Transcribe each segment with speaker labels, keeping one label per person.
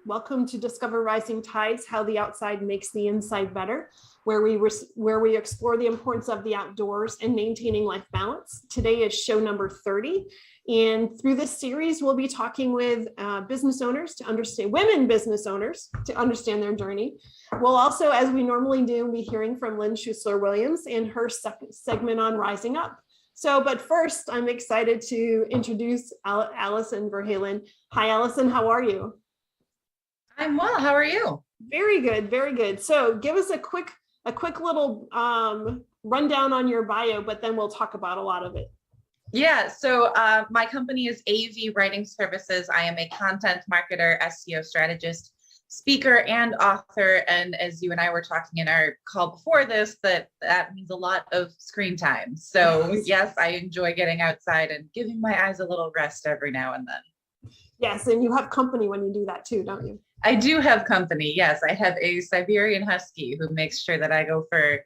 Speaker 1: Welcome to Discover Rising Tides, How the Outside Makes the Inside Better, where we explore the importance of the outdoors and maintaining life balance. Today is show number 30. And through this series, we'll be talking with business owners to understand, women business owners to understand their journey. We'll also, as we normally do, be hearing from Lynn Schuessler-Williams in her second segment on Rising Up. But first, I'm excited to introduce Allison Verhalen. Hi, Allison, how are you?
Speaker 2: I'm well, how are you?
Speaker 1: Very good, very good. So give us a quick little rundown on your bio, but then we'll talk about a lot of it.
Speaker 2: Yeah, so my company is AV Writing Services. I am a content marketer, SEO strategist, speaker, and author. And as you and I were talking in our call before this, that means a lot of screen time. So yes, I enjoy getting outside and giving my eyes a little rest every now and then.
Speaker 1: Yes, and you have company when you do that too, don't you?
Speaker 2: I do have company, yes. I have a Siberian Husky who makes sure that I go for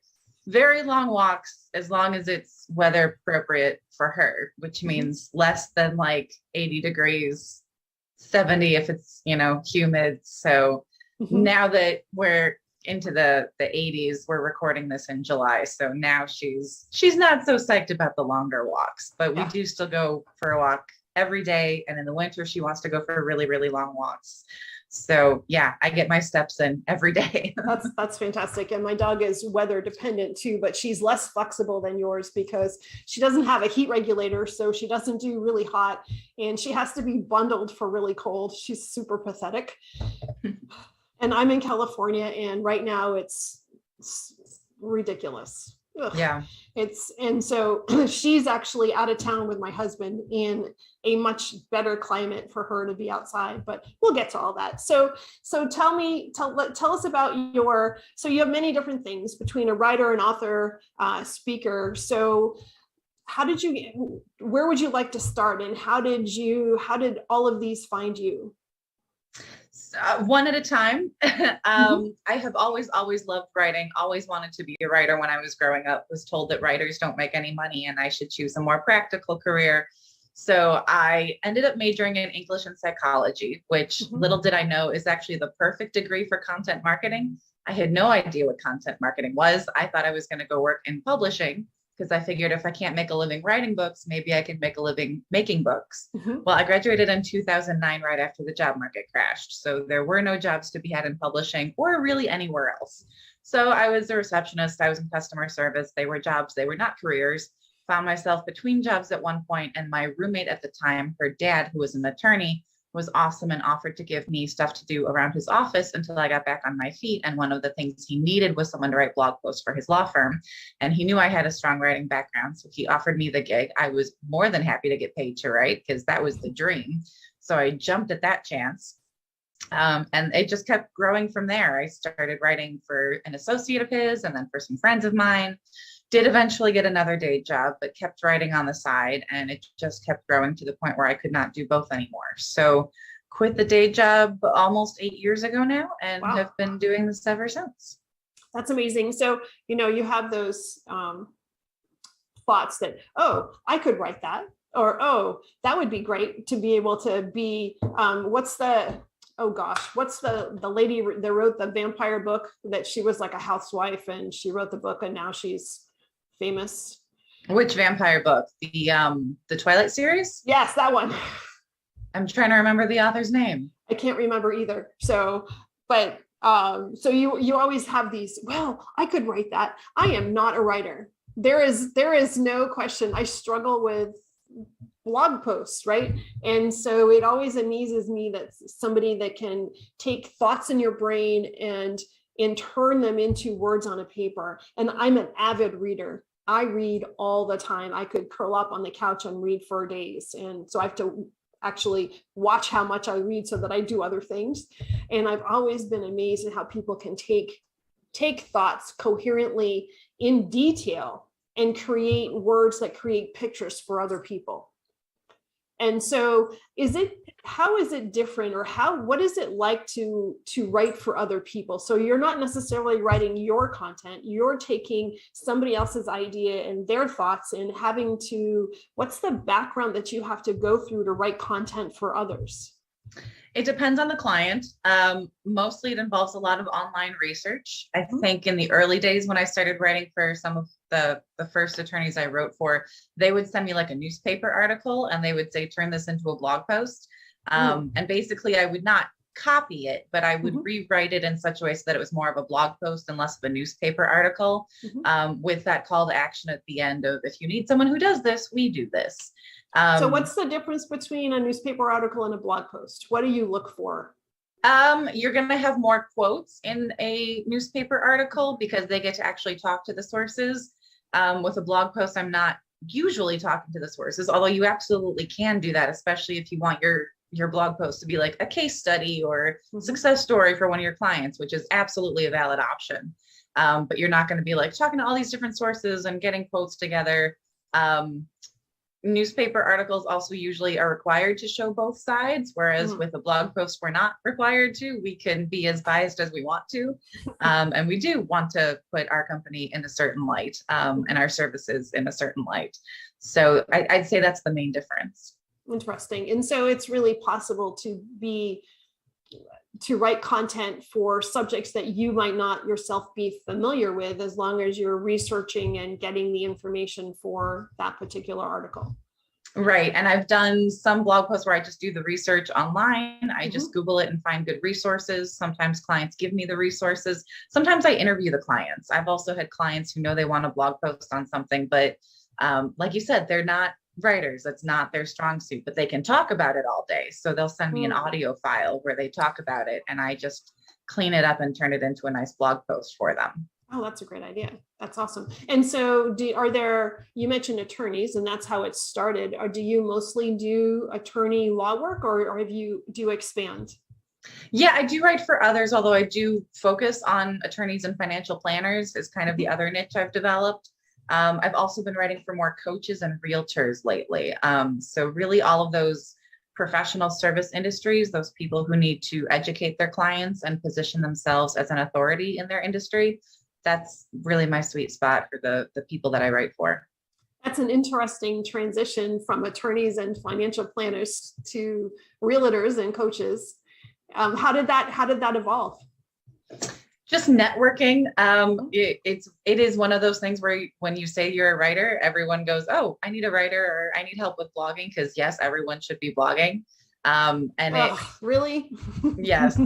Speaker 2: very long walks as long as it's weather appropriate for her, which means less than like 80 degrees, 70 if it's, humid. So now that we're into the 80s, we're recording this in July. So now she's not so psyched about the longer walks, but we do still go for a walk every day. And in the winter, she wants to go for really, really long walks. So yeah, I get my steps in every day.
Speaker 1: That's fantastic. And my dog is weather dependent too, but she's less flexible than yours because she doesn't have a heat regulator. So she doesn't do really hot and she has to be bundled for really cold. She's super pathetic. And I'm in California and right now it's ridiculous. Ugh.
Speaker 2: Yeah.
Speaker 1: And so she's actually out of town with my husband in a much better climate for her to be outside, but we'll get to all that. So tell us about so you have many different things between a writer, an author, speaker. So where would you like to start? And how did all of these find you?
Speaker 2: One at a time. I have always loved writing, always wanted to be a writer when I was growing up, was told that writers don't make any money and I should choose a more practical career. So I ended up majoring in English and psychology, which little did I know is actually the perfect degree for content marketing. I had no idea what content marketing was. I thought I was going to go work in publishing because I figured if I can't make a living writing books, maybe I can make a living making books. Well, I graduated in 2009, right after the job market crashed. So there were no jobs to be had in publishing or really anywhere else. So I was a receptionist, I was in customer service. They were jobs, they were not careers. Found myself between jobs at one point, and my roommate at the time, her dad, who was an attorney, was awesome and offered to give me stuff to do around his office until I got back on my feet. And one of the things he needed was someone to write blog posts for his law firm. And he knew I had a strong writing background. So he offered me the gig. I was more than happy to get paid to write because that was the dream. So I jumped at that chance. And it just kept growing from there. I started writing for an associate of his and then for some friends of mine. Did eventually get another day job, but kept writing on the side, and it just kept growing to the point where I could not do both anymore. So quit the day job almost 8 years ago now, and have been doing this ever since.
Speaker 1: That's amazing. So, you have those thoughts that, oh, I could write that, or, oh, that would be great to be able to be, what's the lady that wrote the vampire book that she was like a housewife and she wrote the book and now she's famous.
Speaker 2: Which vampire book? The Twilight series?
Speaker 1: Yes, that one.
Speaker 2: I'm trying to remember the author's name.
Speaker 1: I can't remember either. So you always have these, well, I could write that. I am not a writer. There is no question. I struggle with blog posts, right? And so it always amazes me that somebody that can take thoughts in your brain and turn them into words on a paper. And I'm an avid reader. I read all the time. I could curl up on the couch and read for days. And so I have to actually watch how much I read so that I do other things. And I've always been amazed at how people can take thoughts coherently in detail and create words that create pictures for other people. And so how is it different, or what is it like to write for other people? So you're not necessarily writing your content, you're taking somebody else's idea and their thoughts and what's the background that you have to go through to write content for others?
Speaker 2: It depends on the client. Mostly it involves a lot of online research. I think in the early days when I started writing for some of the first attorneys I wrote for, they would send me like a newspaper article and they would say, turn this into a blog post. And basically I would not copy it, but I would rewrite it in such a way so that it was more of a blog post and less of a newspaper article, with that call to action at the end of, if you need someone who does this, we do this.
Speaker 1: So what's the difference between a newspaper article and a blog post? What do you look for?
Speaker 2: You're going to have more quotes in a newspaper article because they get to actually talk to the sources. With a blog post, I'm not usually talking to the sources, although you absolutely can do that, especially if you want your blog post to be like a case study or success story for one of your clients, which is absolutely a valid option. But you're not going to be like talking to all these different sources and getting quotes together. Newspaper articles also usually are required to show both sides, whereas with a blog post, we're not required to. We can be as biased as we want to. And we do want to put our company in a certain light, and our services in a certain light. So I'd say that's the main difference.
Speaker 1: Interesting. And so it's really possible to write content for subjects that you might not yourself be familiar with, as long as you're researching and getting the information for that particular article.
Speaker 2: Right. And I've done some blog posts where I just do the research online. I just Google it and find good resources. Sometimes clients give me the resources. Sometimes I interview the clients. I've also had clients who know they want a blog post on something, but like you said, they're not writers. That's not their strong suit, but they can talk about it all day. So they'll send me an audio file where they talk about it and I just clean it up and turn it into a nice blog post for them.
Speaker 1: Oh, that's a great idea. That's awesome. And so you mentioned attorneys and that's how it started. Or do you mostly do attorney law work or do you expand?
Speaker 2: Yeah, I do write for others, although I do focus on attorneys and financial planners is kind of the other niche I've developed. I've also been writing for more coaches and realtors lately. So really all of those professional service industries, those people who need to educate their clients and position themselves as an authority in their industry, that's really my sweet spot for the people that I write for.
Speaker 1: That's an interesting transition from attorneys and financial planners to realtors and coaches. How did that evolve?
Speaker 2: Just networking. It is one of those things where when you say you're a writer, everyone goes, oh, I need a writer or I need help with blogging, because yes, everyone should be blogging.
Speaker 1: Really?
Speaker 2: Yes,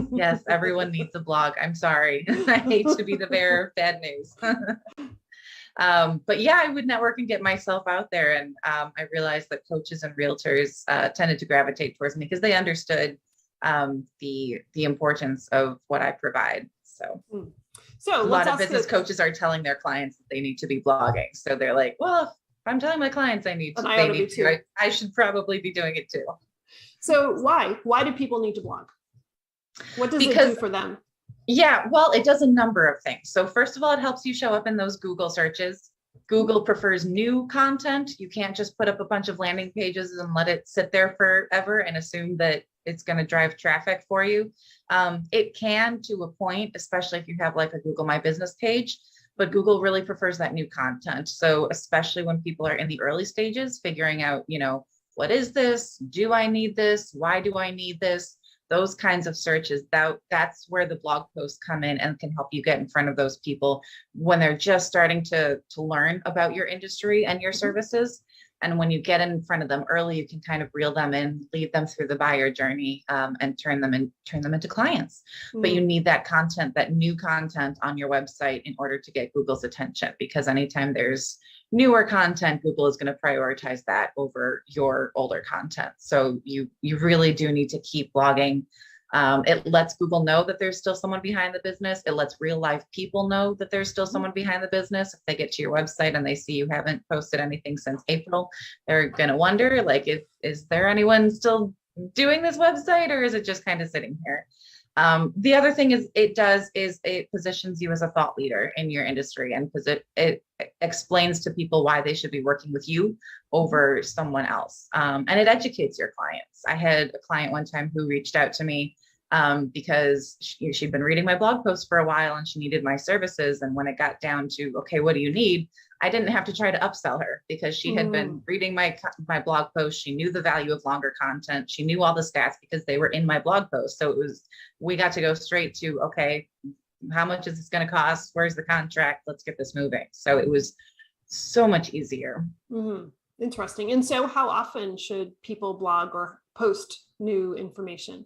Speaker 2: everyone needs a blog. I'm sorry. I hate to be the bearer of bad news. But yeah, I would network and get myself out there. And I realized that coaches and realtors tended to gravitate towards me because they understood the importance of what I provide. So a lot of business coaches are telling their clients that they need to be blogging. So they're like, well, if I'm telling my clients I should probably be doing it too.
Speaker 1: So why do people need to blog? What does it do for them?
Speaker 2: Yeah, well, it does a number of things. So first of all, it helps you show up in those Google searches. Google prefers new content. You can't just put up a bunch of landing pages and let it sit there forever and assume that it's going to drive traffic for you. It can to a point, especially if you have like a Google My Business page, but Google really prefers that new content. So especially when people are in the early stages, figuring out, what is this? Do I need this? Why do I need this? Those kinds of searches, that's where the blog posts come in and can help you get in front of those people when they're just starting to learn about your industry and your services. And when you get in front of them early, you can kind of reel them in, lead them through the buyer journey, and turn them into clients. But you need that content, that new content on your website in order to get Google's attention, because anytime there's newer content, Google is going to prioritize that over your older content. So you really do need to keep blogging. It lets Google know that there's still someone behind the business. It lets real life people know that there's still someone behind the business. If they get to your website and they see you haven't posted anything since April, they're going to wonder, like, is there anyone still doing this website, or is it just kind of sitting here? The other thing it positions you as a thought leader in your industry, and it explains to people why they should be working with you over someone else. And it educates your clients. I had a client one time who reached out to me because she'd been reading my blog post for a while and she needed my services. And when it got down to, okay, what do you need? I didn't have to try to upsell her because she had been reading my blog post. She knew the value of longer content. She knew all the stats because they were in my blog post. So we got to go straight to, okay, how much is this going to cost? Where's the contract? Let's get this moving. So it was so much easier.
Speaker 1: Interesting. And so how often should people blog or post new information?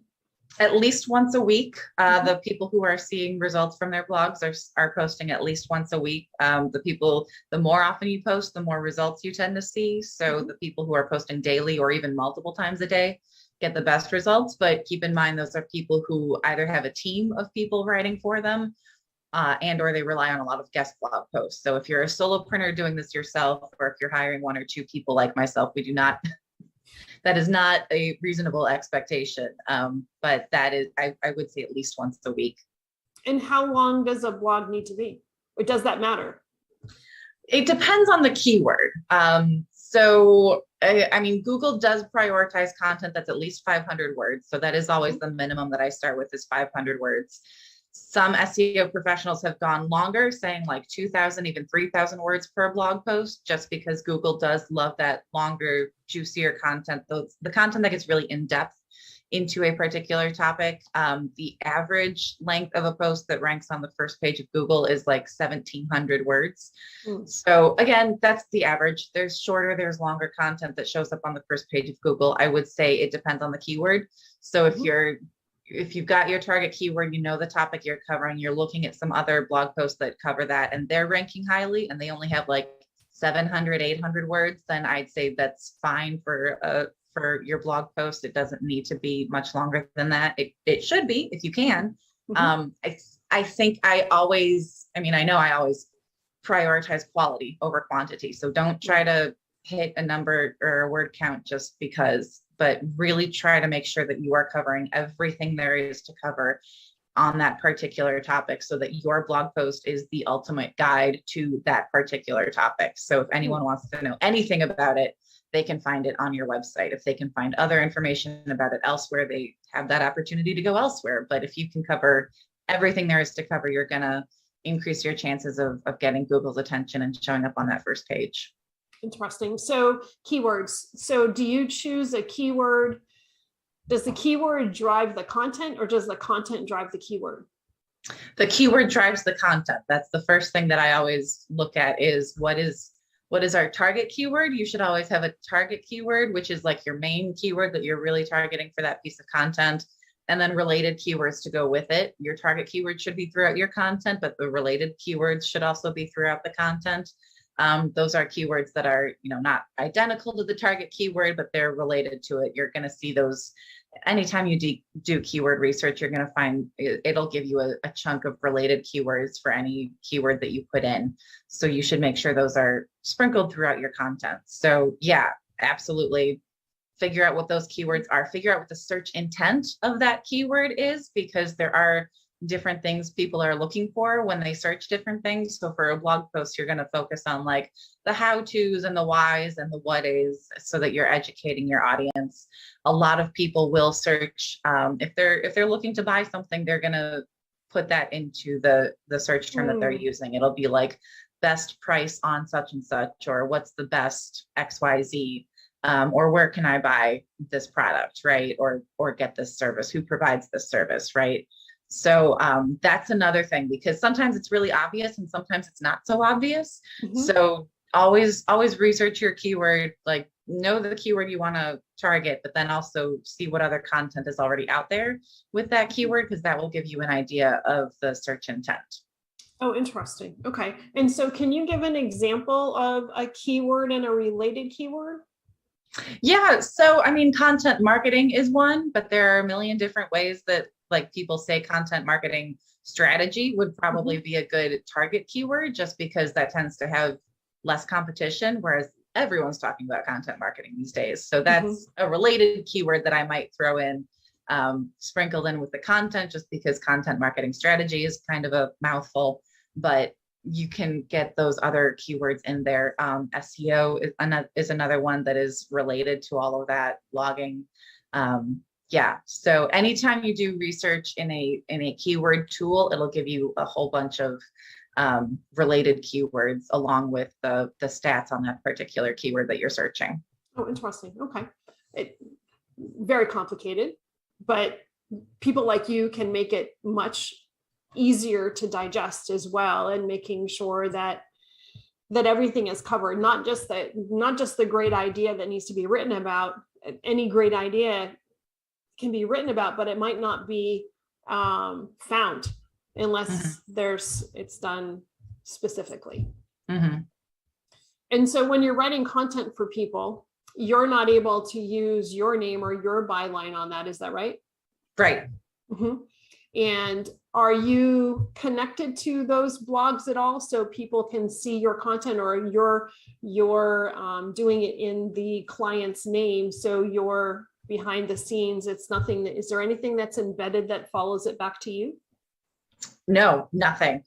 Speaker 2: At least once a week. The people who are seeing results from their blogs are posting at least once a week. The more often you post, the more results you tend to see. So the people who are posting daily or even multiple times a day get the best results. But keep in mind, those are people who either have a team of people writing for them and or they rely on a lot of guest blog posts. So if you're a solopreneur doing this yourself, or if you're hiring one or two people like myself, that is not a reasonable expectation. But that is, I would say, at least once a week.
Speaker 1: And how long does a blog need to be? Or does that matter?
Speaker 2: It depends on the keyword. So, I mean, Google does prioritize content that's at least 500 words. So that is always the minimum that I start with, is 500 words. Some SEO professionals have gone longer, saying like 2,000, even 3,000 words per blog post, just because Google does love that longer, juicier content, the content that gets really in depth into a particular topic. The average length of a post that ranks on the first page of Google is like 1,700 words. So again, that's the average. There's shorter, there's longer content that shows up on the first page of Google. I would say it depends on the keyword. So if you've got your target keyword, you know the topic you're covering, you're looking at some other blog posts that cover that and they're ranking highly and they only have like 700, 800 words, then I'd say that's fine for your blog post. It doesn't need to be much longer than that. It should be, if you can. I think I always prioritize quality over quantity. So don't try to hit a number or a word count just because, but really try to make sure that you are covering everything there is to cover on that particular topic, so that your blog post is the ultimate guide to that particular topic. So if anyone wants to know anything about it, they can find it on your website. If they can find other information about it elsewhere, they have that opportunity to go elsewhere. But if you can cover everything there is to cover, you're going to increase your chances of getting Google's attention and showing up on that first page.
Speaker 1: Interesting. So keywords. So do you choose a keyword? Does the keyword drive the content, or does the content drive the keyword?
Speaker 2: The keyword drives the content. That's the first thing that I always look at, is what is our target keyword? You should always have a target keyword, which is like your main keyword that you're really targeting for that piece of content, and then related keywords to go with it. Your target keyword should be throughout your content, but the related keywords should also be throughout the content. Those are keywords that are, not identical to the target keyword, but they're related to it. You're going to see those anytime you do keyword research. You're going to find it'll give you a chunk of related keywords for any keyword that you put in. So you should make sure those are sprinkled throughout your content. So yeah, absolutely. Figure out what those keywords are. Figure out what the search intent of that keyword is, because there are different things people are looking for when they search different things. So for a blog post, you're going to focus on like the how-tos and the whys and the what is, so that you're educating your audience. A lot of people will search, if they're looking to buy something, they're going to put that into the search term that they're using. It'll be like best price on such and such, or what's the best XYZ, or where can I buy this product, right? Or get this service, who provides this service, right? So that's another thing, because sometimes it's really obvious and sometimes it's not so obvious. So always research your keyword, like know the keyword you want to target, but then also see what other content is already out there with that keyword, because that will give you an idea of the search intent.
Speaker 1: Oh, interesting. Okay. And so can you give an example of a keyword and a related keyword?
Speaker 2: Yeah. So, I mean, content marketing is one, but there are a million different ways that, like, people say content marketing strategy would probably be a good target keyword, just because that tends to have less competition, whereas everyone's talking about content marketing these days. So that's a related keyword that I might throw in, sprinkled in with the content, just because content marketing strategy is kind of a mouthful, but you can get those other keywords in there. SEO is another one that is related to all of that, blogging. Yeah. So anytime you do research in a keyword tool, it'll give you a whole bunch of related keywords along with the stats on that particular keyword that you're searching.
Speaker 1: Oh, interesting. Okay. Very complicated, but people like you can make it much easier to digest as well, and making sure that everything is covered, not just the great idea that needs to be written about. Any great idea can be written about, but it might not be found unless it's done specifically. And so when you're writing content for people, you're not able to use your name or your byline on that. Is that right?
Speaker 2: Right.
Speaker 1: And are you connected to those blogs at all, so people can see your content, or you're doing it in the client's name, so you're behind the scenes? It's nothing. Is there anything that's embedded that follows it back to you?
Speaker 2: No, nothing.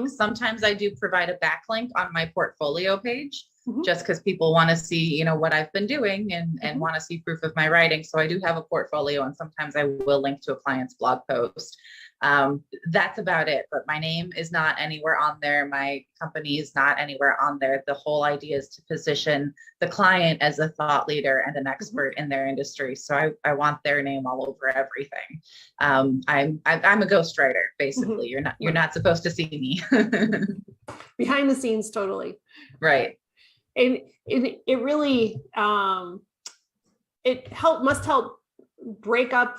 Speaker 2: Sometimes I do provide a backlink on my portfolio page, just because people want to see, what I've been doing and want to see proof of my writing. So I do have a portfolio, and sometimes I will link to a client's blog post. That's about it. But my name is not anywhere on there. My company is not anywhere on there. The whole idea is to position the client as a thought leader and an expert in their industry. So I want their name all over everything. I'm a ghostwriter, basically. You're not supposed to see me.
Speaker 1: Behind the scenes, totally.
Speaker 2: Right.
Speaker 1: And it really must help break up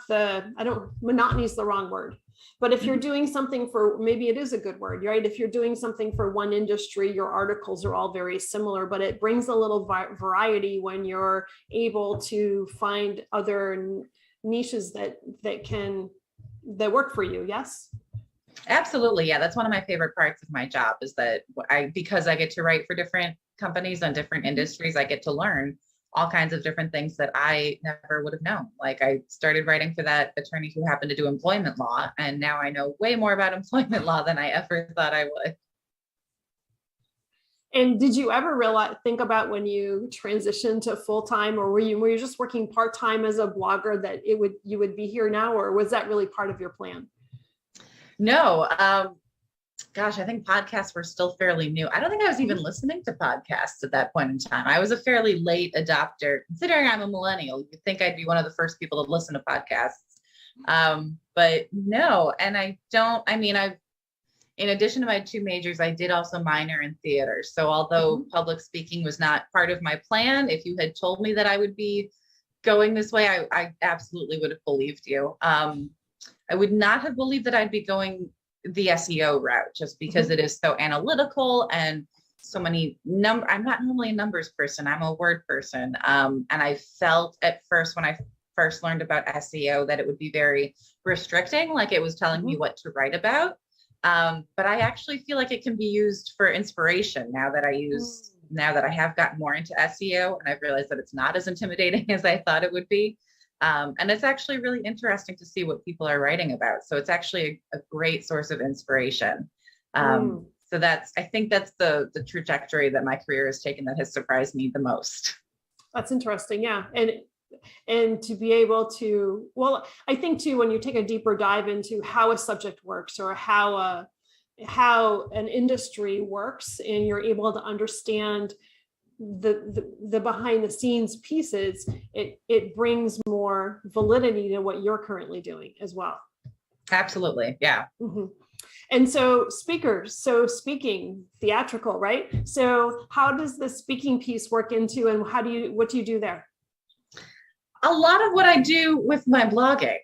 Speaker 1: monotony is the wrong word, but if you're doing something for, maybe it is a good word, right? If you're doing something for one industry, your articles are all very similar, but it brings a little variety when you're able to find other niches that work for you. Yes.
Speaker 2: Absolutely. Yeah. That's one of my favorite parts of my job, is that because I get to write for different companies and different industries, I get to learn all kinds of different things that I never would have known. Like, I started writing for that attorney who happened to do employment law, and now I know way more about employment law than I ever thought I would.
Speaker 1: And did you ever think about when you transitioned to full-time, or were you just working part-time as a blogger, that you would be here now, or was that really part of your plan?
Speaker 2: No. Gosh, I think podcasts were still fairly new. I don't think I was even listening to podcasts at that point in time. I was a fairly late adopter, considering I'm a millennial. You'd think I'd be one of the first people to listen to podcasts. But no, and in addition to my 2 majors, I did also minor in theater. So although public speaking was not part of my plan, if you had told me that I would be going this way, I absolutely would have believed you. I would not have believed that I'd be going the SEO route, just because it is so analytical and so many I'm not normally a numbers person. I'm a word person. And I felt at first, when I first learned about SEO, that it would be very restricting, like it was telling me what to write about. But I actually feel like it can be used for inspiration now that I have gotten more into SEO, and I've realized that it's not as intimidating as I thought it would be. And it's actually really interesting to see what people are writing about. So it's actually a great source of inspiration. So I think that's the trajectory that my career has taken that has surprised me the most. That's
Speaker 1: interesting. Yeah. And to be able to, well, I think too, when you take a deeper dive into how a subject works, or how an industry works, and you're able to understand the behind the scenes pieces, it brings more validity to what you're currently doing as well.
Speaker 2: Absolutely. Yeah.
Speaker 1: And so speaking, theatrical, right? So how does the speaking piece work into, and what do you do there?
Speaker 2: A lot of what I do with my blogging,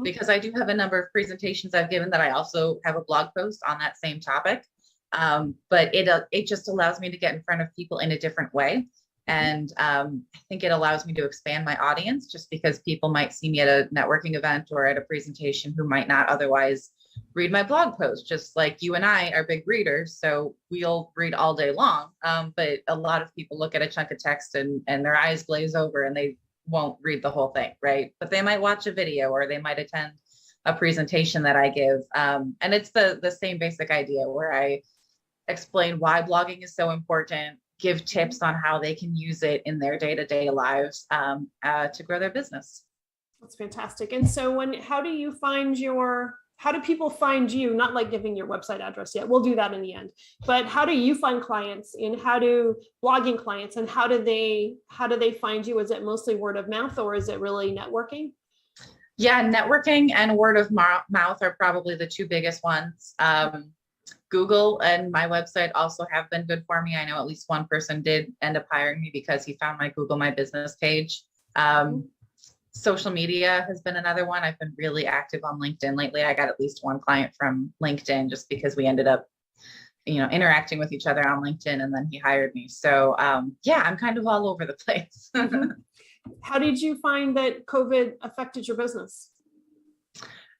Speaker 2: because I do have a number of presentations I've given that I also have a blog post on that same topic. But it just allows me to get in front of people in a different way. And I think it allows me to expand my audience, just because people might see me at a networking event or at a presentation who might not otherwise read my blog post. Just like you and I are big readers, so we'll read all day long. But a lot of people look at a chunk of text and their eyes glaze over, and they won't read the whole thing, right? But they might watch a video, or they might attend a presentation that I give. And it's the same basic idea, where I explain why blogging is so important, give tips on how they can use it in their day-to-day lives to grow their business.
Speaker 1: That's fantastic. And so how do you find your how do people find you? Not like giving your website address yet. We'll do that in the end. But how do you find clients, and how do blogging clients, and how do they find you? Is it mostly word of mouth, or is it really networking?
Speaker 2: Yeah, networking and word of mouth are probably the two biggest ones. Google and my website also have been good for me. I know at least one person did end up hiring me because he found my Google My Business page. Social media has been another one. I've been really active on LinkedIn lately. I got at least one client from LinkedIn just because we ended up, interacting with each other on LinkedIn, and then he hired me. So yeah, I'm kind of all over the place.
Speaker 1: How did you find that COVID affected your business?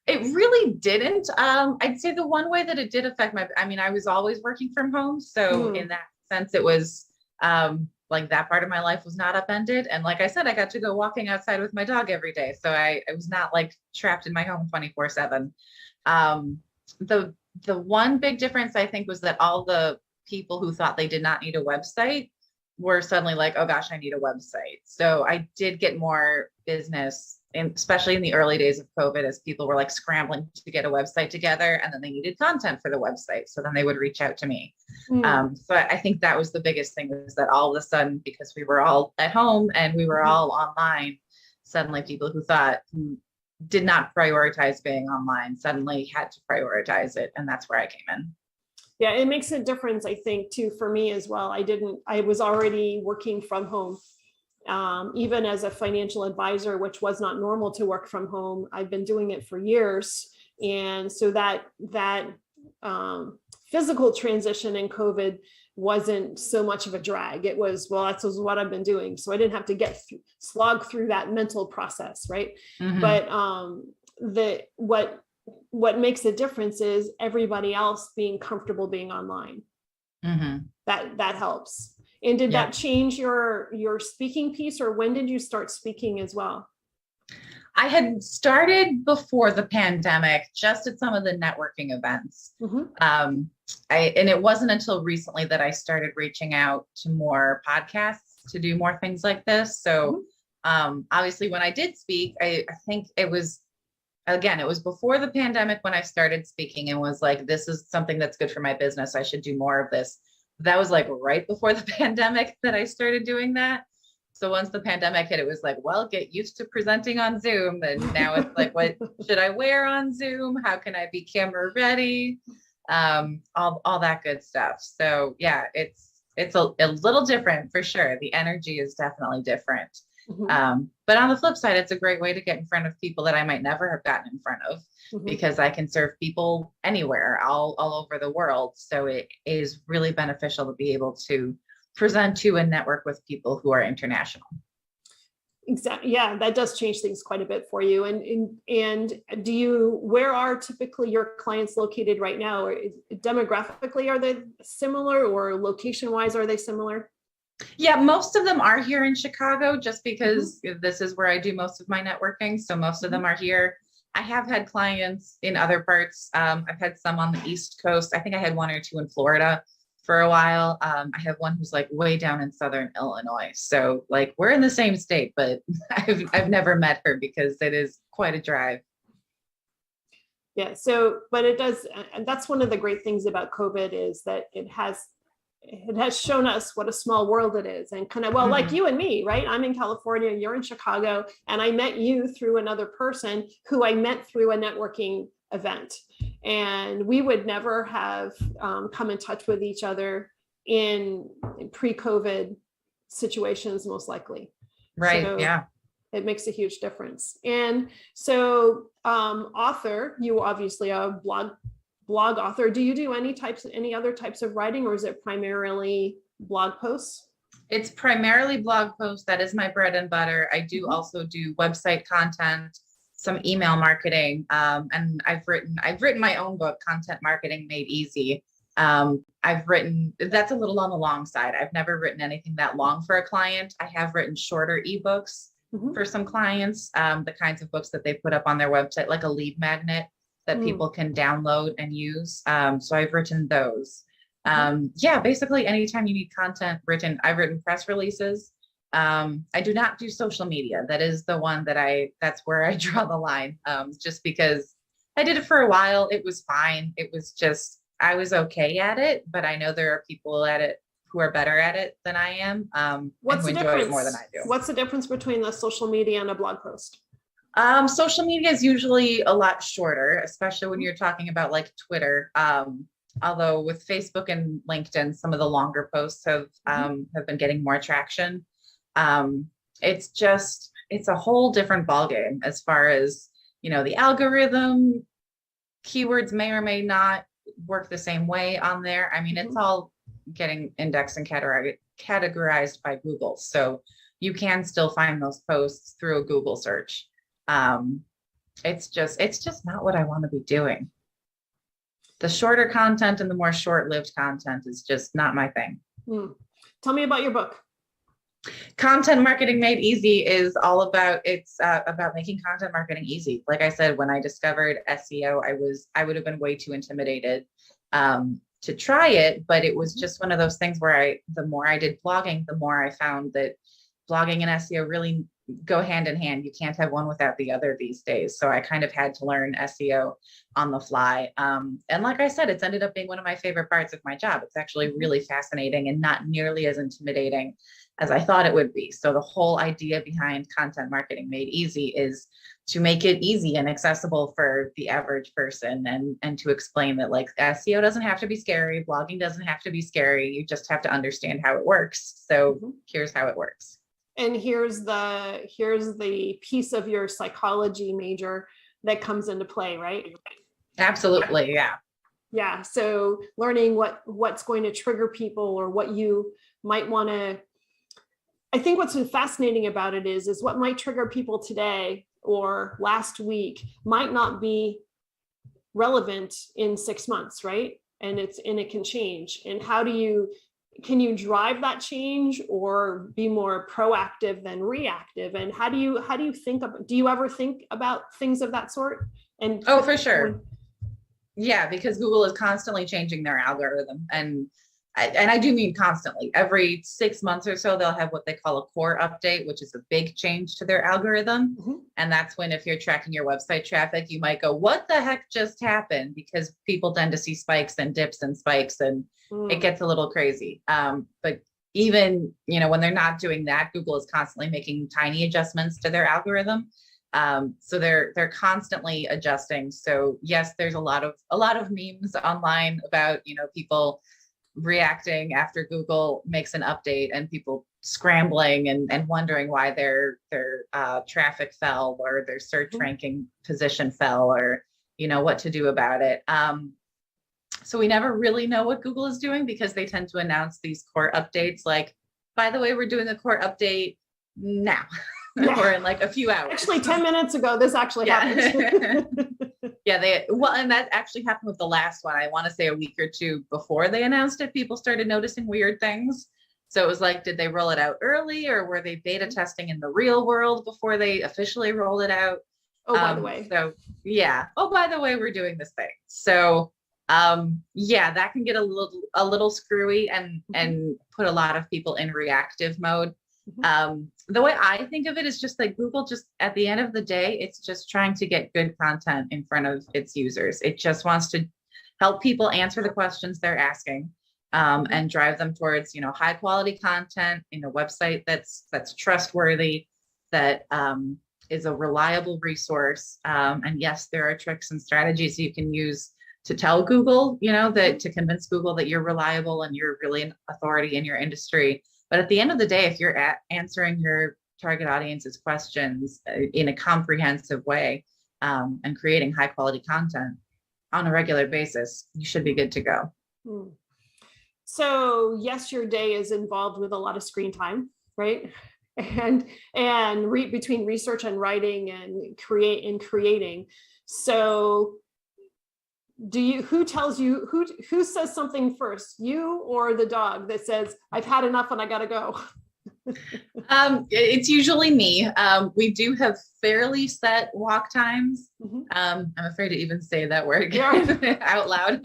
Speaker 2: It really didn't. I'd say the one way that it did affect I was always working from home. So in that sense, it was like that part of my life was not upended. And like I said, I got to go walking outside with my dog every day. So I was not like trapped in my home 24/7. The one big difference I think was that all the people who thought they did not need a website were suddenly like, oh gosh, I need a website. So I did get more business, and especially in the early days of COVID, as people were like scrambling to get a website together, and then they needed content for the website. So then they would reach out to me. So I think that was the biggest thing, is that all of a sudden, because we were all at home and we were all online, suddenly people who did not prioritize being online suddenly had to prioritize it. And that's where I came in.
Speaker 1: Yeah, it makes a difference, I think, too, for me as well. I was already working from home. Even as a financial advisor, which was not normal to work from home, I've been doing it for years. And so that physical transition in COVID wasn't so much of a drag. It was, well, that's what I've been doing. So I didn't have to slog through that mental process, right? But what makes a difference is everybody else being comfortable being online. That helps. And did that change your speaking piece, or when did you start speaking as well?
Speaker 2: I had started before the pandemic, just at some of the networking events. And it wasn't until recently that I started reaching out to more podcasts to do more things like this. So obviously when I did speak, I think it was before the pandemic when I started speaking and was like, this is something that's good for my business. I should do more of this. That was like right before the pandemic that I started doing that. So once the pandemic hit, it was like, well, get used to presenting on Zoom. And now it's like, what should I wear on Zoom? How can I be camera ready? All that good stuff. So yeah, it's a little different for sure. The energy is definitely different. But on the flip side, it's a great way to get in front of people that I might never have gotten in front of, because I can serve people anywhere, all over the world. So it is really beneficial to be able to present to and network with people who are international.
Speaker 1: Exactly. Yeah, that does change things quite a bit for you. And where are typically your clients located right now? Or demographically, are they similar, or location wise, are they similar?
Speaker 2: Yeah, most of them are here in Chicago, just because this is where I do most of my networking. So most of them are here. I have had clients in other parts. I've had some on the East Coast. I think I had one or two in Florida for a while. I have one who's like way down in Southern Illinois. So like we're in the same state, but I've never met her because it is quite a drive.
Speaker 1: Yeah. So, but it does, and that's one of the great things about COVID, is that it has shown us what a small world it is, and kind of, well, like you and me, right? I'm in California, you're in Chicago, and I met you through another person who I met through a networking event, and we would never have come in touch with each other in pre-COVID situations, most likely.
Speaker 2: Right. So
Speaker 1: yeah, it makes a huge difference. And so author, you obviously are a blog author. Do you do any other types of writing, or is it primarily blog posts?
Speaker 2: It's primarily blog posts. That is my bread and butter. I do also do website content, some email marketing, and I've written my own book, Content Marketing Made Easy. That's a little on the long side. I've never written anything that long for a client. I have written shorter ebooks for some clients, the kinds of books that they put up on their website, like a lead magnet that people can download and use. So I've written those. Yeah, basically anytime you need content written, I've written press releases. I do not do social media. That is the one that's where I draw the line, just because I did it for a while. It was fine. It was just, I was okay at it, but I know there are people at it who are better at it than I am.
Speaker 1: What's
Speaker 2: and
Speaker 1: the
Speaker 2: who enjoy
Speaker 1: difference?
Speaker 2: it more than I do.
Speaker 1: What's the difference between the social media and a blog post?
Speaker 2: Social media is usually a lot shorter, especially when you're talking about like Twitter. Although with Facebook and LinkedIn, some of the longer posts have been getting more traction. It's a whole different ballgame as far as, you know, the algorithm, keywords may or may not work the same way on there. I mean, it's all getting indexed and categorized by Google. So you can still find those posts through a Google search. It's just not what I want to be doing. The shorter content and the more short-lived content is just not my thing.
Speaker 1: Tell me about your book.
Speaker 2: Content Marketing Made Easy is all about, about making content marketing easy. Like I said, when I discovered SEO, I would have been way too intimidated to try it, but it was just one of those things where the more I did blogging, the more I found that blogging and SEO really go hand in hand. You can't have one without the other these days. So I kind of had to learn SEO on the fly. And like I said, it's ended up being one of my favorite parts of my job. It's actually really fascinating and not nearly as intimidating as I thought it would be. So the whole idea behind Content Marketing Made Easy is to make it easy and accessible for the average person, and to explain that like SEO doesn't have to be scary, blogging doesn't have to be scary. You just have to understand how it works. So here's how it works.
Speaker 1: And here's the piece of your psychology major that comes into play, right?
Speaker 2: Absolutely, yeah.
Speaker 1: Yeah. So learning what's going to trigger people, or what you might want to. I think what's been fascinating about it is what might trigger people today or last week might not be relevant in 6 months, right? And it can change. And can you drive that change, or be more proactive than reactive? And how do you think about, do you ever think about things of that sort? And
Speaker 2: oh, for sure. Yeah, because Google is constantly changing their algorithm, and I do mean constantly. Every 6 months or so, they'll have what they call a core update, which is a big change to their algorithm. And that's when, if you're tracking your website traffic, you might go, what the heck just happened? Because people tend to see spikes and dips and spikes, and it gets a little crazy. But even, you know, when they're not doing that, Google is constantly making tiny adjustments to their algorithm. So they're constantly adjusting. So yes, there's a lot of memes online about, you know, people reacting after Google makes an update, and people scrambling and wondering why their traffic fell, or their search ranking position fell, or, you know, what to do about it. So we never really know what Google is doing, because they tend to announce these core updates like, by the way, we're doing the core update now. Or in like a few hours.
Speaker 1: Actually, 10 minutes ago, this actually happened.
Speaker 2: And that actually happened with the last one. I want to say a week or two before they announced it, people started noticing weird things. So it was like, did they roll it out early, or were they beta testing in the real world before they officially rolled it out?
Speaker 1: Oh, by the way.
Speaker 2: So yeah. Oh, by the way, we're doing this thing. So that can get a little screwy and put a lot of people in reactive mode. The way I think of it is just like Google, just at the end of the day, it's just trying to get good content in front of its users. It just wants to help people answer the questions they're asking, and drive them towards, you know, high quality content in a website that's trustworthy, that is a reliable resource. And yes, there are tricks and strategies you can use to tell Google, you know, to convince Google that you're reliable and you're really an authority in your industry. But at the end of the day, if you're answering your target audience's questions in a comprehensive way, and creating high quality content on a regular basis, you should be good to go.
Speaker 1: So yes, your day is involved with a lot of screen time, right? And between research and writing and creating. So who tells you, who says something first, you or the dog that says, I've had enough and I gotta go?
Speaker 2: It's usually me. We do have fairly set walk times. I'm afraid to even say that word out loud.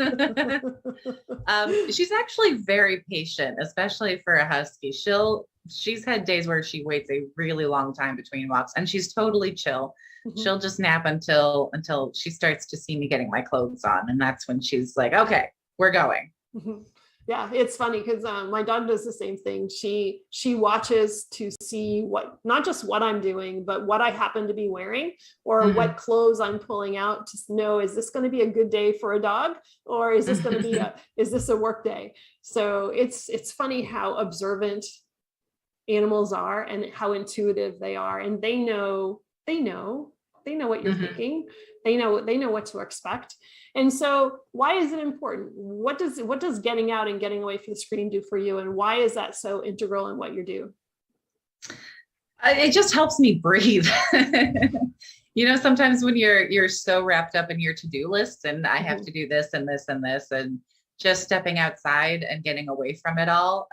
Speaker 2: She's actually very patient, especially for a husky. She's had days where she waits a really long time between walks, and she's totally chill.
Speaker 1: Mhm.
Speaker 2: She'll just nap until she starts to see me getting my clothes on. And that's when she's like, okay, we're going.
Speaker 1: Mhm. Yeah, it's funny because my dog does the same thing. She watches to see what, not just what I'm doing, but what I happen to be wearing or what clothes I'm pulling out to know, is this going to be a good day for a dog, or is this going to be is this a work day? So it's funny how observant animals are and how intuitive they are, and they know what you're thinking. They know what to expect. And so why is it important? What does getting out and getting away from the screen do for you, and why is that so integral in what you do?
Speaker 2: It just helps me breathe. Sometimes when you're so wrapped up in your to-do list, and I have to do this and this and this, and just stepping outside and getting away from it all,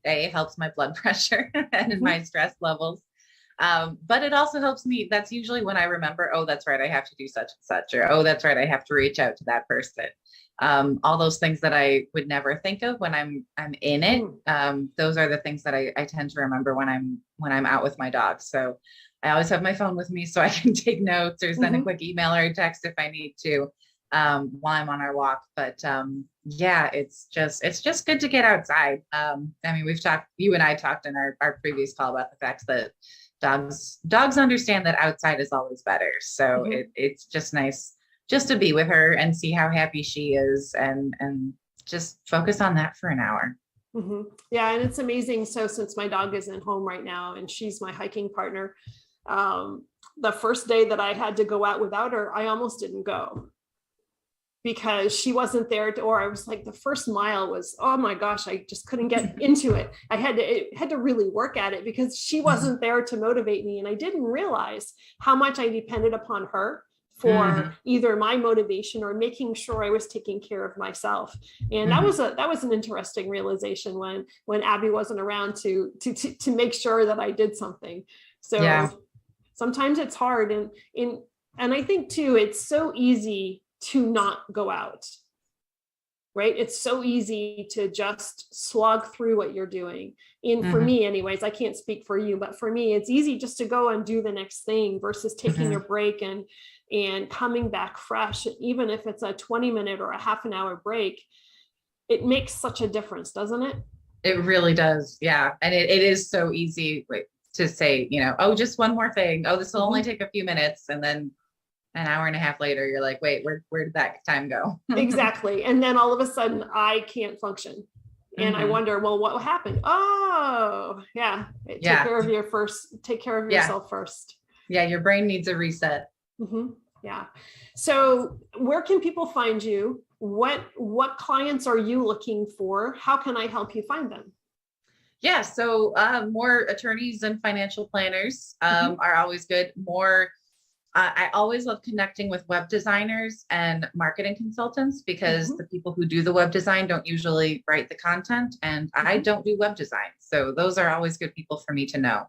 Speaker 2: it helps my blood pressure and my stress levels. But it also helps me. That's usually when I remember, oh, that's right, I have to do such and such, or, oh, that's right, I have to reach out to that person. All those things that I would never think of when I'm in it. Those are the things that I tend to remember when I'm out with my dog. So I always have my phone with me so I can take notes or send a quick email or a text if I need to, while I'm on our walk. But yeah, it's just good to get outside. I mean, you and I talked in our previous call about the fact that dogs understand that outside is always better. So it's just nice just to be with her and see how happy she is, and just focus on that for an hour.
Speaker 1: Yeah, and it's amazing. So since my dog isn't home right now and she's my hiking partner, the first day that I had to go out without her, I almost didn't go because she wasn't there, or I was like, the first mile was, oh my gosh, I just couldn't get into it. I had to really work at it because she wasn't there to motivate me. And I didn't realize how much I depended upon her for either my motivation or making sure I was taking care of myself. And that was an interesting realization when Abby wasn't around to make sure that I did something. So sometimes it's hard. And I think too, it's so easy to not go out, right? It's so easy to just slog through what you're doing. And for me anyways, I can't speak for you, but for me, it's easy just to go and do the next thing versus taking a break and coming back fresh. Even if it's a 20-minute or a half an hour break, it makes such a difference, doesn't it?
Speaker 2: It really does. Yeah. And it is so easy to say, oh, just one more thing. Oh, this will only take a few minutes. And then an hour and a half later, you're like, wait, where did that time go?
Speaker 1: Exactly. And then all of a sudden I can't function. And I wonder, well, what happened? Oh, yeah. Take care of yourself first.
Speaker 2: Yeah. Your brain needs a reset.
Speaker 1: Yeah. So where can people find you? What clients are you looking for? How can I help you find them?
Speaker 2: Yeah. So more attorneys and financial planners are always good. I always love connecting with web designers and marketing consultants because the people who do the web design don't usually write the content, and I don't do web design. So those are always good people for me to know.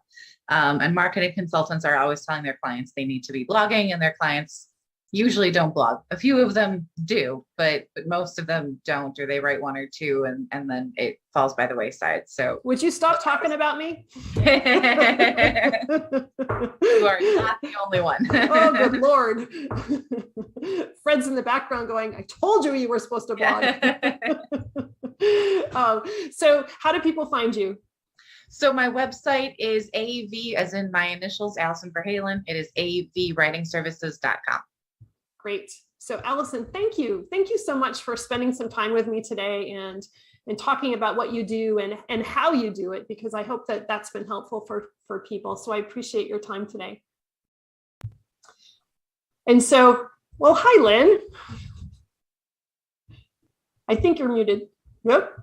Speaker 2: And marketing consultants are always telling their clients they need to be blogging, and their clients usually don't blog. A few of them do, but most of them don't, or they write one or two and then it falls by the wayside. So
Speaker 1: would you stop talking about me?
Speaker 2: You are not the only one.
Speaker 1: Oh, good Lord. Fred's in the background going, I told you were supposed to blog. So how do people find you?
Speaker 2: So my website is AV, as in my initials, Allison Verhalen. It is avwritingservices.com.
Speaker 1: Great. So Allison, thank you. Thank you so much for spending some time with me today and talking about what you do and how you do it, because I hope that that's been helpful for people. So I appreciate your time today. And so, well, hi, Lynn. I think you're muted. Yep.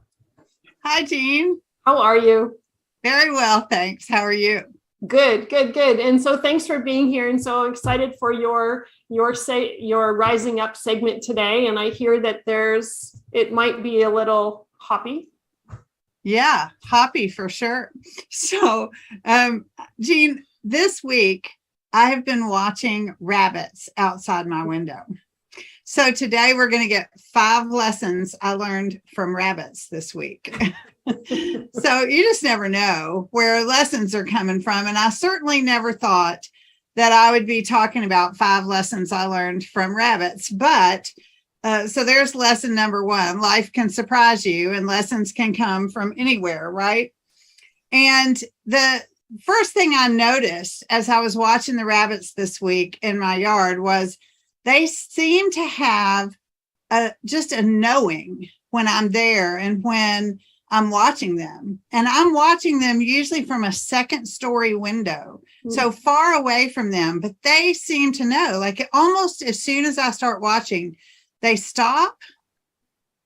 Speaker 3: Hi, Jean.
Speaker 1: How are you?
Speaker 3: Very well, thanks. How are you?
Speaker 1: Good. And so thanks for being here. And so excited for your Rising Up segment today. And I hear that it might be a little hoppy.
Speaker 3: Yeah, hoppy for sure. So, Jean, this week I have been watching rabbits outside my window. So today we're going to get 5 lessons I learned from rabbits this week. So you just never know where lessons are coming from. And I certainly never thought that I would be talking about 5 lessons I learned from rabbits. But so there's lesson number 1. Life can surprise you and lessons can come from anywhere, right? And the first thing I noticed as I was watching the rabbits this week in my yard was they seem to have just a knowing when I'm there and when I'm watching them. And I'm watching them usually from a 2nd-story window, so far away from them, but they seem to know, like almost as soon as I start watching, they stop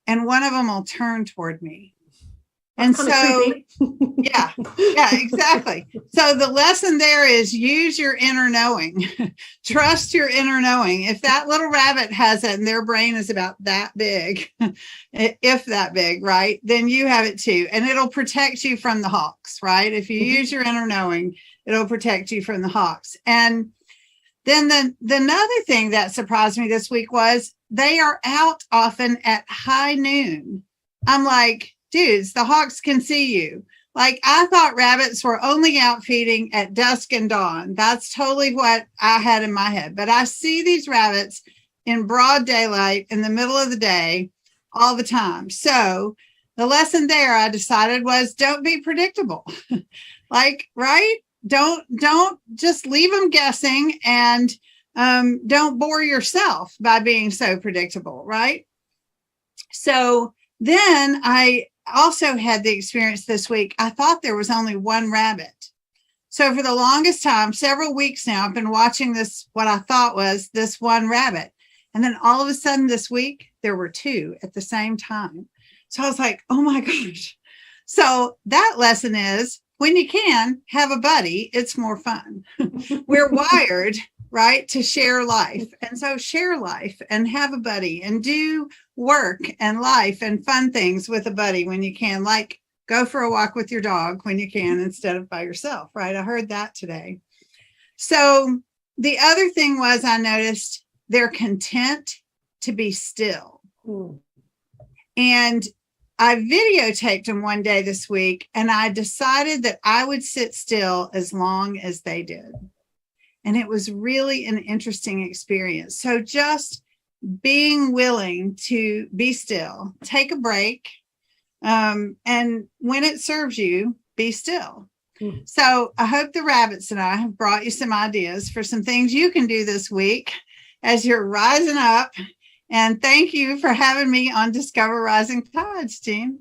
Speaker 3: and one of them will turn toward me. And so, yeah, exactly. So the lesson there is use your inner knowing, trust your inner knowing. If that little rabbit has it and their brain is about that big, if that big, right, then you have it too. And it'll protect you from the hawks, right? If you use your inner knowing, it'll protect you from the hawks. And then the another thing that surprised me this week was they are out often at high noon. I'm like, dudes, the hawks can see you. Like, I thought rabbits were only out feeding at dusk and dawn. That's totally what I had in my head. But I see these rabbits in broad daylight in the middle of the day all the time. So the lesson there I decided was don't be predictable. Like, right? Don't just leave them guessing, and don't bore yourself by being so predictable, right? So then I also had the experience this week. I thought there was only one rabbit. So for the longest time, several weeks now, I've been watching this, what I thought was this one rabbit. And then all of a sudden this week, there were 2 at the same time. So I was like, oh my gosh. So that lesson is when you can have a buddy, it's more fun. We're wired, right, to share life. And so share life and have a buddy and do work and life and fun things with a buddy when you can, like go for a walk with your dog when you can instead of by yourself, right? I heard that today. So the other thing was I noticed they're content to be still. And I videotaped them one day this week, and I decided that I would sit still as long as they did. And it was really an interesting experience. So just being willing to be still, take a break, and when it serves you, be still. So I hope the rabbits and I have brought you some ideas for some things you can do this week as you're rising up. And thank you for having me on Discover Rising Tides, Jean.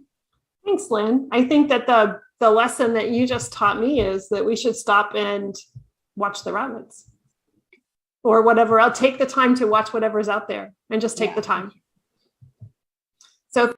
Speaker 1: Thanks, Lynn. I think that the lesson that you just taught me is that we should stop and watch the rabbits or whatever. I'll take the time to watch whatever's out there and just take the time. So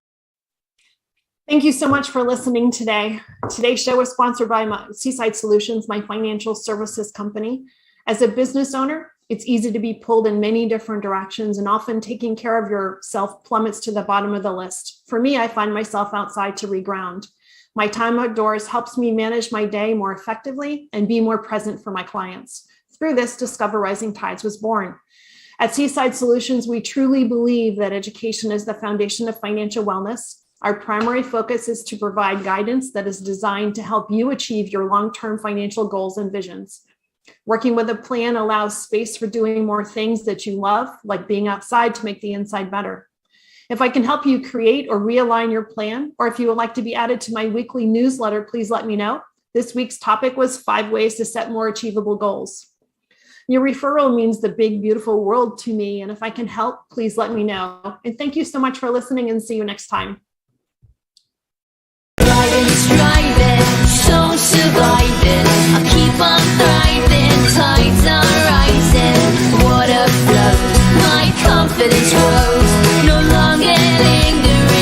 Speaker 1: thank you so much for listening today. Today's show is sponsored by Seaside Solutions, my financial services company. As a business owner, it's easy to be pulled in many different directions, and often taking care of yourself plummets to the bottom of the list. For me, I find myself outside to reground. My time outdoors helps me manage my day more effectively and be more present for my clients. Through this, Discover Rising Tides was born. At Seaside Solutions, we truly believe that education is the foundation of financial wellness. Our primary focus is to provide guidance that is designed to help you achieve your long-term financial goals and visions. Working with a plan allows space for doing more things that you love, like being outside to make the inside better. If I can help you create or realign your plan, or if you would like to be added to my weekly newsletter, please let me know. This week's topic was 5 ways to set more achievable goals. Your referral means the big, beautiful world to me. And if I can help, please let me know. And thank you so much for listening, and see you next time.